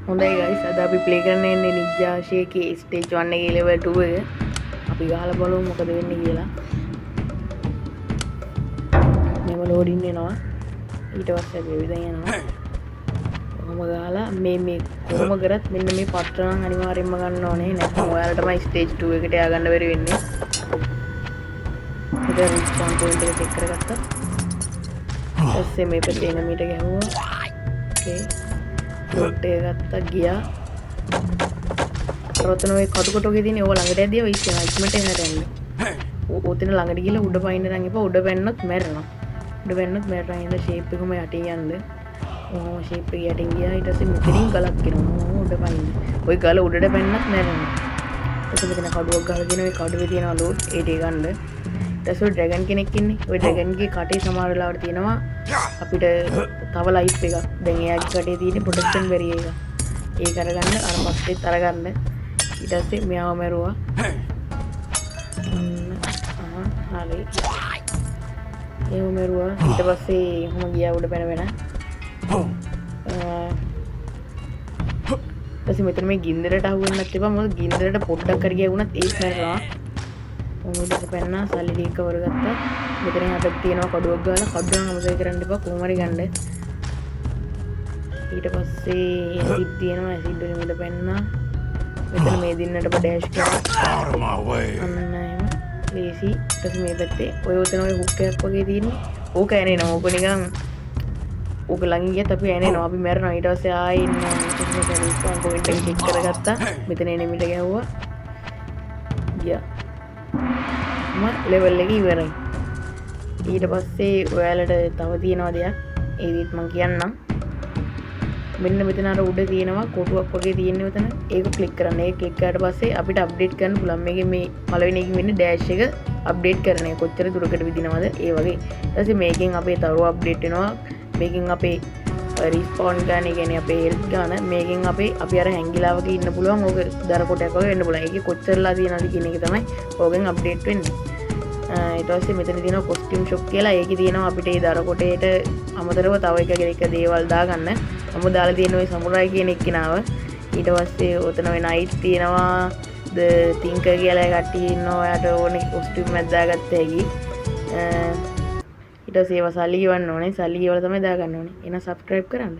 හොඳයි guys අද අපි play කරන්න යන්නේ Ninja Shake stage 1 එකේ level 2 එක. අපි ගහලා බලමු මොකද වෙන්නේ කියලා. මේව loading වෙනවා. ඊට පස්සේ අපි විදිහට යනවා. කොහොම ගහලා මේ කොහොම කරත් මෙන්න මේ පත්‍ර නම් අනිවාර්යෙන්ම ගන්න ඕනේ. නැත්නම් ඔයාලටමයි stage 2 එකට ය아가න්න බැරි වෙන්නේ. ඉතින් respawn point එක check කරගත්තා. ඊපස්සේ මේ පැත්තේ එනමීට ගැහුවා. okay ටොට් එක ගත්තා ගියා. රොතන ඔය කටුකොටෝගේ තියෙන ඕව ළඟට ඇදියා ඔය ඉස්සෙන ඉක්මනට එහාට යන්න. ඔතන ළඟට ගිහලා උඩ පයින්න නම් එපා. උඩ පැන්නොත් මැරෙනවා. උඩ පැන්නොත් මැරෙනවා. එහෙනම් ෂේප් එකම යටින් යන්න. ඕ ෂේප් එක යටින් ගියා. ඊට පස්සේ මෙතනින් ගලක් එනවා. උඩ පයින්න. ඔය ගල උඩට පැන්නත් මැරෙනවා. ඊට මෙතන කඩුවක් ගහලා තියෙනවා. ඒ කඩුවේ තියෙනවා ලෝඩ් ඒ ටික ගන්න. ඊට පස්සේ ඩ්‍රැගන් කෙනෙක් ඉන්නේ. ඔය ඩ්‍රැගන්ගේ කටේ සමහර වෙලාවට තියෙනවා අපිට තව ලයිෆ් එකක්. දැන් එයාගේ කටේ තියෙන ප්‍රොටෙක්ෂන් බැරියර් එක. ඒක අරගන්න අර පස්සෙත් අරගන්න. ඊට පස්සේ මෙයාව මරුවා. හරි. ඒව මරුවා. ඊට පස්සේ එහෙම ගියා උඩ පැන. ඊපස්සේ මෙතන මේ ගින්දරට අහු වෙන්නත් එපා. මොකද ගින්දරට පොඩ්ඩක් හරි ගියා වුණත් ඒක මැරෙනවා. උඩට පැන්නා සල්ලි ටික කවර ගත්තා. මෙතන හදක් තියෙනවා කඩුවක් ගාලා කඩුව නම් අමතක කරන්න එපා. කොහොම හරි ගන්න. ඊට පස්සේ ඇසිඩ් තියෙනවා. ඇසිඩ් වලින් උඩ පැන්නා. මෙතන මේ දින්නට බඩෑෂ් කරා. අන්න එහෙම. ලේසි. ඊට මේ පැත්තේ ඔය උතන ඔය හුක් එකක් වගේ තියෙන්නේ. ඕක ඇනෙනවා. ඕක නිකන් ඕක ළඟින් ගියත් අපි ඇනෙනවා. අපි මැරෙනවා. ඊට පස්සේ ආයෙ ඉන්නවා. මෙතන රිස්පෝන් පොයින්ට් එක චෙක් කරගත්තා. මෙතන එනිමිට ගැහුවා. ගියා. ලෙවල් එක ඉවරයි. ඊට පස්සේ ඔයාලට තව තියෙනවා දෙයක්. ඒකත් මම කියන්නම්. මෙන්න මෙතන අර උඩ තියෙනවා කොටුවක් වගේ තියෙන්නේ මෙතන. ඒක ක්ලික් කරන්න. ඒක ක්ලික් කරාට පස්සේ අපිට අප්ඩේට් කරන්න පුළුවන්. මේකේ මේ පළවෙනි එකකින් වෙන්නේ ඩෑෂ් එක අප්ඩේට් කරන එක. කොච්චර දුරකට විදිනවද ඒ වගේ. ඊට පස්සේ මේකෙන් අපේ තරුව අප්ඩේට් වෙනවා. මේකෙන් අපේ රිස්පෝන් ගන්න, ඒ කියන්නේ අපේ හෙල්ත් ගන්න. මේකෙන් අපි අර හැංගිලාවක ඉන්න පුළුවන්. ඕක දර කොටයක් වගේ වෙන්න පුළුවන්. ඒකේ කොච්චරලා තියෙනවද කියන එක තමයි ඕකෙන් අප්ඩේට් වෙන්නේ. ඊට පස්සේ මෙතන තියෙනවා කොස්ටියුම් ෂොප් කියලා. ඒකේ තියෙනවා අපිට ඒ දර කොටේට අමතරව තව එක දේවල් දාගන්න. මම දාලා තියෙන ওই සමුරායි කියන එක්කිනාව. ඊට පස්සේ ඔතන වෙන නයිට් තියෙනවා. ද තින්කර් කියලා කට්ටිය ඉන්නවා. ඔයාට ඕනේ කොස්ටියුම් එකක් දාගත්ත හැකි. ඊට පස්සේ ඒවා සල්ලි ගෙවන්න ඕනේ. සල්ලි ගෙවලා තමයි දාගන්න ඕනේ. එහෙනම් subscribe කරන්න.